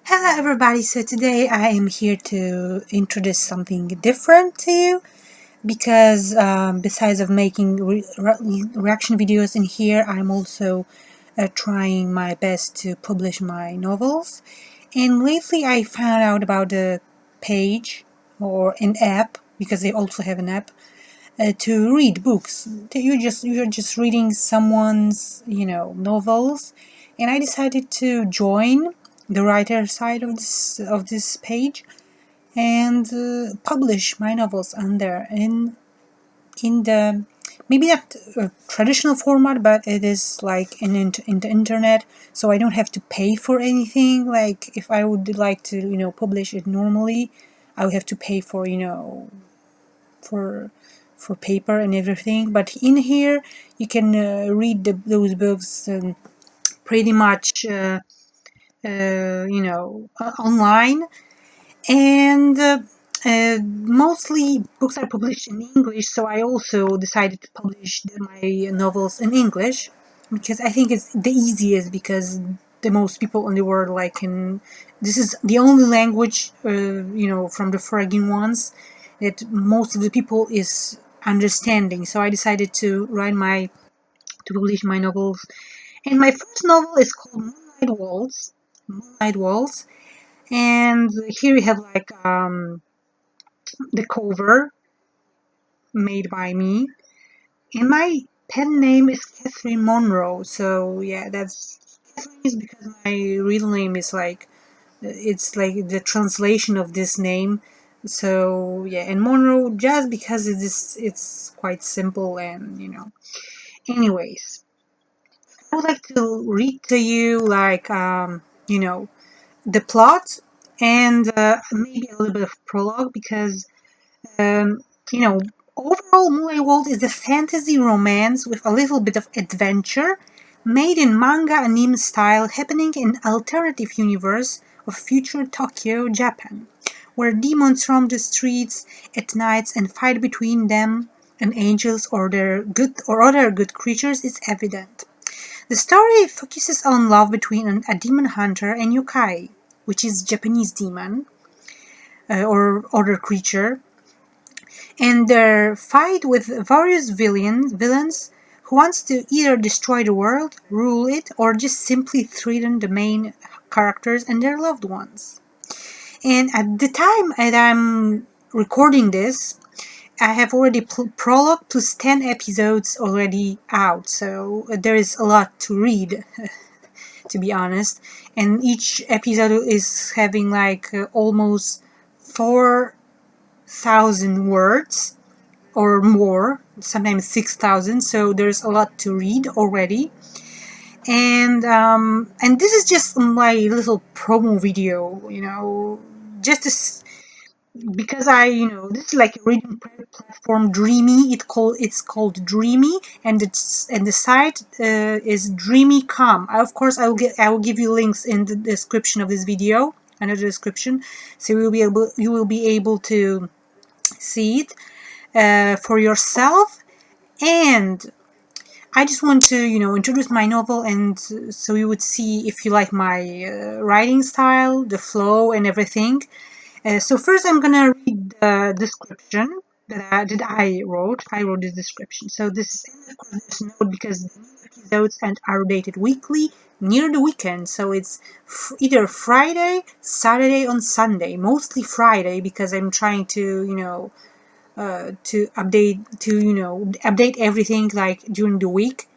Hello everybody, so today I am here to introduce something different to you because besides of making reaction videos in here, I'm also trying my best to publish my novels. And lately I found out about a page or an app, because they also have an app, to read books. You're just reading someone's novels, and I decided to join the writer side of this page and publish my novels on there in the maybe not traditional format, but it is like in the internet, so I don't have to pay for anything. Like if I would like to publish it normally, I would have to pay for for paper and everything. But in here you can read those books pretty much online, and mostly books are published in English, so I also decided to publish my novels in English because I think it's the easiest, because the most people in the world this is the only language from the foreign ones that most of the people is understanding. So I decided to publish my novels, and my first novel is called Moonlight Waltz. And here we have the cover made by me, and my pen name is Catherine Monroe. So yeah, that's Catherine is because my real name is it's like the translation of this name. So yeah, and Monroe just because it's quite simple, and Anyways, I would like to read to you the plot, and maybe a little bit of prologue, because Um, you know, overall, Moonlight Waltz is a fantasy romance with a little bit of adventure, made in manga anime style, happening in alternative universe of future Tokyo, Japan, where demons roam the streets at nights and fight between them and angels or their good or other good creatures is evident. The story focuses on love between a demon hunter and Yokai, which is Japanese demon or other creature, and their fight with various villains who wants to either destroy the world, rule it, or just simply threaten the main characters and their loved ones. And at the time that I'm recording this, I have already Prologue plus 10 episodes already out, so there is a lot to read, to be honest. And each episode is having almost 4,000 words or more, sometimes 6,000. So there's a lot to read already. And this is just my little promo video, just because this is like a reading platform, Dreamy. It's called Dreamy, and the site is Dreame.com. Of course, I will give you links in the description of this video, under the description, so you will be able to see it for yourself. And I just want to, introduce my novel, and so you would see if you like my writing style, the flow, and everything. So first, I'm gonna read the description that I wrote. I wrote this description. So this is, of course, there's a note because the new episodes are dated weekly near the weekend. So it's either Friday, Saturday, on Sunday. Mostly Friday, because I'm trying to, update everything like during the week,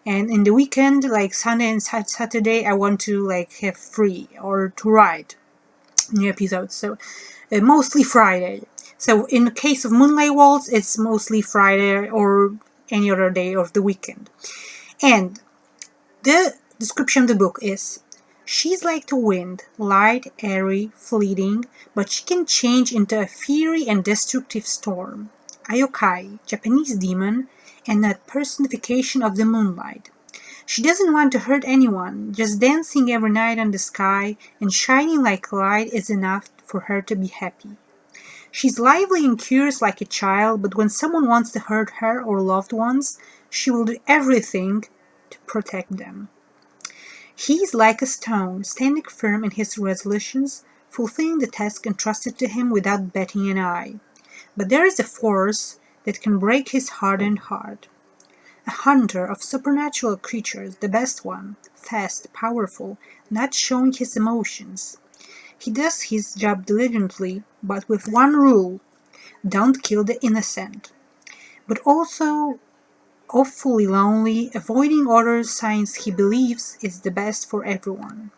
and in the weekend, like Sunday and Saturday, I want to have free or to write new episodes. So mostly Friday. So in the case of Moonlight Waltz, it's mostly Friday or any other day of the weekend. And the description of the book is: she's like the wind, light, airy, fleeting, but she can change into a fiery and destructive storm. A yokai, Japanese demon, and a personification of the moonlight. She doesn't want to hurt anyone, just dancing every night on the sky and shining like light is enough for her to be happy. She's lively and curious like a child, but when someone wants to hurt her or loved ones, she will do everything to protect them. He is like a stone, standing firm in his resolutions, fulfilling the task entrusted to him without batting an eye. But there is a force that can break his hardened heart. A hunter of supernatural creatures, the best one, fast, powerful, not showing his emotions. He does his job diligently, but with one rule: don't kill the innocent. But also awfully lonely, avoiding other signs he believes is the best for everyone.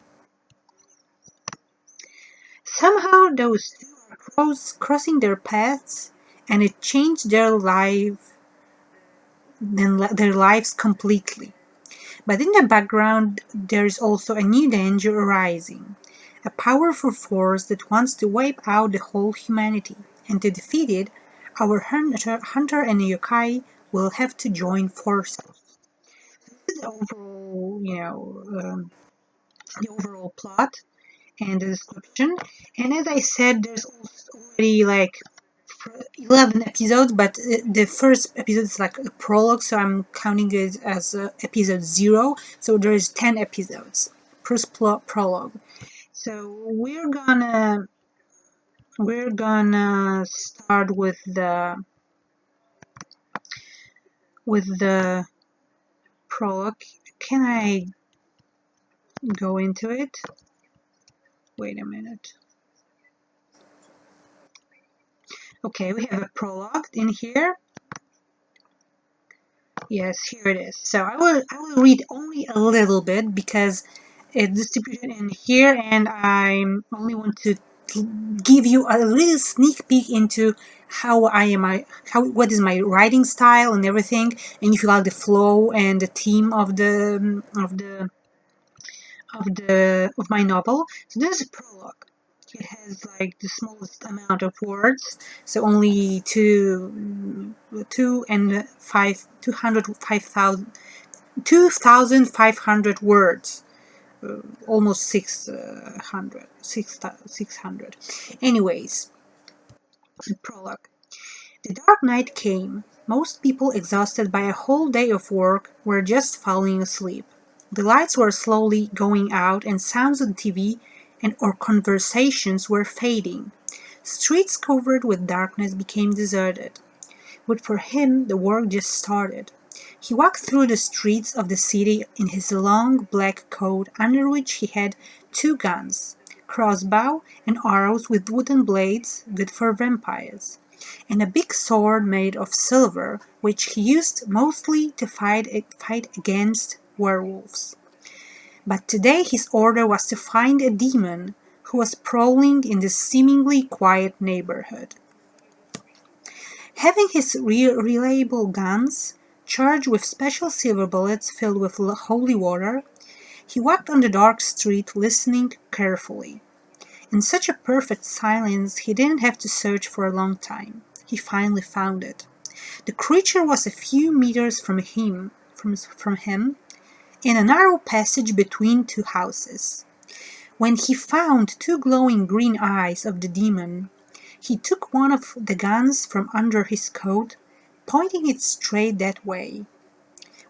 Somehow those two are crossing their paths, and it changed their lives completely. But in the background, there is also a new danger arising, a powerful force that wants to wipe out the whole humanity, and to defeat it, our hunter and yokai will have to join forces. This is the overall plot and the description. And as I said, there's already like 11 episodes, but the first episode is like a prologue, so I'm counting it as episode 0. So there is 10 episodes. First prologue. So we're gonna start with the prologue. Can I go into it? Wait a minute. Okay, we have a prologue in here. Yes, here it is. So I will read only a little bit because it's distributed in here, and I only want to give you a little sneak peek into what is my writing style and everything, and if you like the flow and the theme of my novel. So this is a prologue. It has like the smallest amount of words, so only 2,500 words, almost 600. Anyways, the prologue. The dark night came. Most people, exhausted by a whole day of work, were just falling asleep. The lights were slowly going out, and sounds on TV and or conversations were fading. Streets covered with darkness became deserted. But for him, the work just started. He walked through the streets of the city in his long black coat, under which he had 2 guns, crossbow and arrows with wooden blades, good for vampires, and a big sword made of silver, which he used mostly to fight against werewolves. But today his order was to find a demon who was prowling in this seemingly quiet neighborhood. Having his reliable guns, charged with special silver bullets filled with holy water, he walked on the dark street listening carefully. In such a perfect silence he didn't have to search for a long time. He finally found it. The creature was a few meters from him, in a narrow passage between 2 houses. When he found 2 glowing green eyes of the demon, he took one of the guns from under his coat, pointing it straight that way.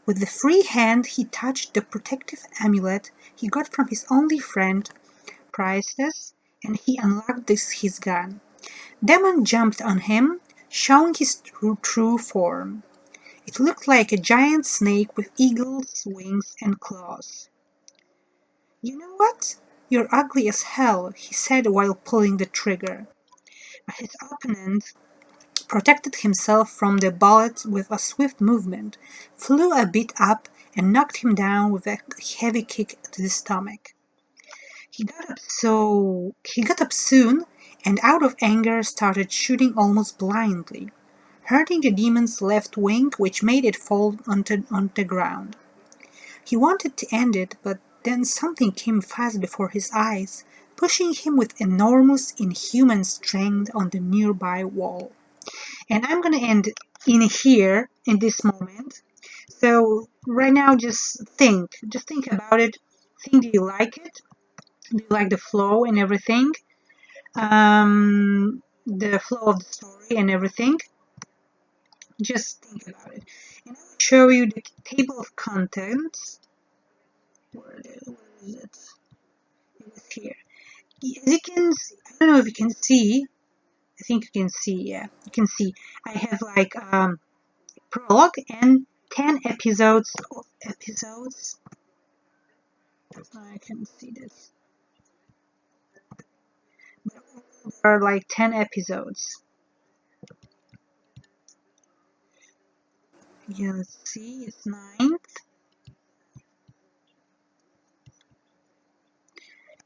With the free hand he touched the protective amulet he got from his only friend, Priestess, and he unlocked his gun. Demon jumped on him, showing his true form. It looked like a giant snake with eagle's wings and claws. "You know what? You're ugly as hell," he said while pulling the trigger. But his opponent protected himself from the bullet with a swift movement, flew a bit up, and knocked him down with a heavy kick to the stomach. He got up soon, and out of anger started shooting almost blindly, hurting the demon's left wing, which made it fall onto the ground. He wanted to end it, but then something came fast before his eyes, pushing him with enormous, inhuman strength on the nearby wall. And I'm gonna end in here in this moment. So right now, just think about it. Do you like it? Do you like the flow and everything? The flow of the story and everything. Just think about it. And I will show you the table of contents. Where is is it? It was here. As you can see, I don't know if you can see. I think you can see. Yeah, you can see. I have like prologue and 10 episodes. Episodes. I can see this. There are like 10 episodes. Yeah, let's see. It's ninth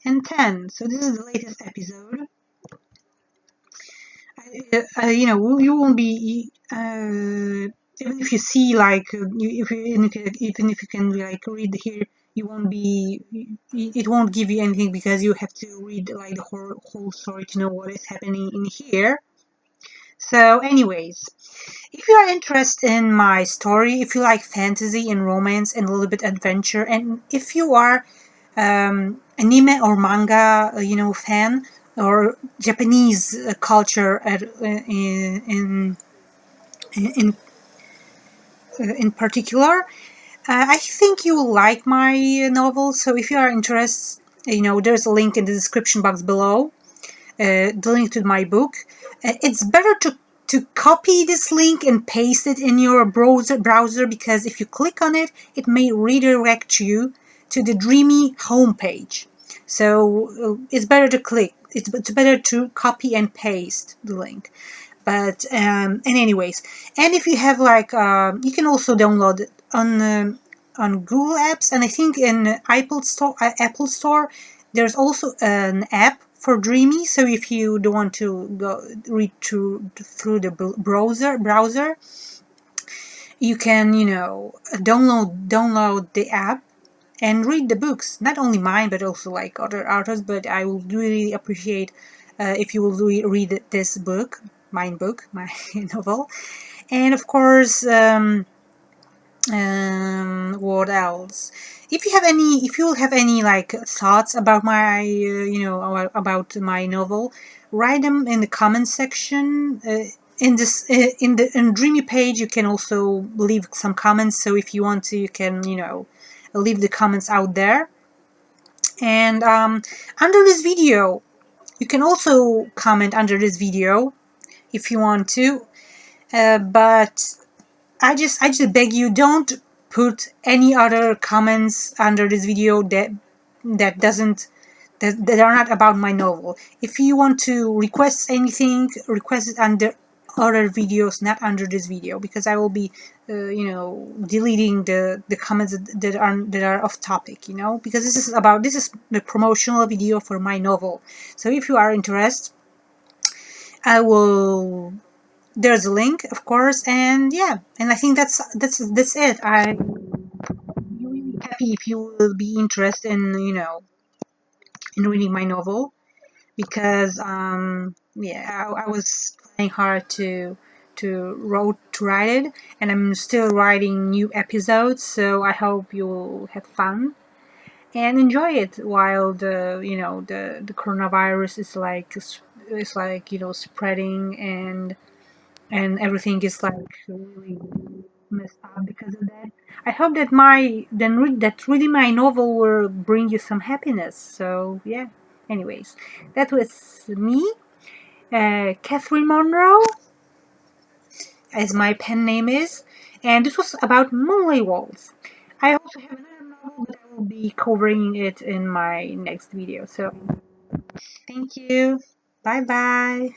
and 10. So this is the latest episode. You won't be even if you see like even if you can like read here, you won't be it won't give you anything because you have to read like the whole story to know what is happening in here. So, anyways, if you are interested in my story, if you like fantasy and romance and a little bit adventure, and if you are anime or manga, fan or Japanese culture in in particular, I think you will like my novel. So if you are interested, there's a link in the description box below, the link to my book. It's better to copy this link and paste it in your browser because if you click on it, it may redirect you to the Dreame homepage. So it's better to click. It's better to copy and paste the link. But and anyways, and if you have like you can also download it on Google Apps, and I think in Apple Store there's also an app for Dreamy. So if you don't want to go read through the browser, you can download the app and read the books. Not only mine, but also like other authors. But I will really appreciate if you will read this book, my novel, and of course. What else? If you will have any like thoughts about my, about my novel, write them in the comment section. In Dreamy page, you can also leave some comments. So if you want to, you can, leave the comments out there. And under this video, you can also comment under this video if you want to. But I just beg you, don't put any other comments under this video that are not about my novel. If you want to request anything, request it under other videos, not under this video, because I will be, deleting the comments that are off topic, because this is the promotional video for my novel. So if you are interested, I will. There's a link, of course, and yeah, and I think that's it. I'm really happy if you will be interested in reading my novel because I was trying hard to write it, and I'm still writing new episodes. So I hope you'll have fun and enjoy it while the coronavirus is spreading and everything is like really messed up because of that. I hope that reading my novel will bring you some happiness. So yeah. Anyways, that was me, Catherine Monroe, as my pen name is, and this was about Moonlight Waltz. I also have another novel, but I will be covering it in my next video. So thank you. Bye bye.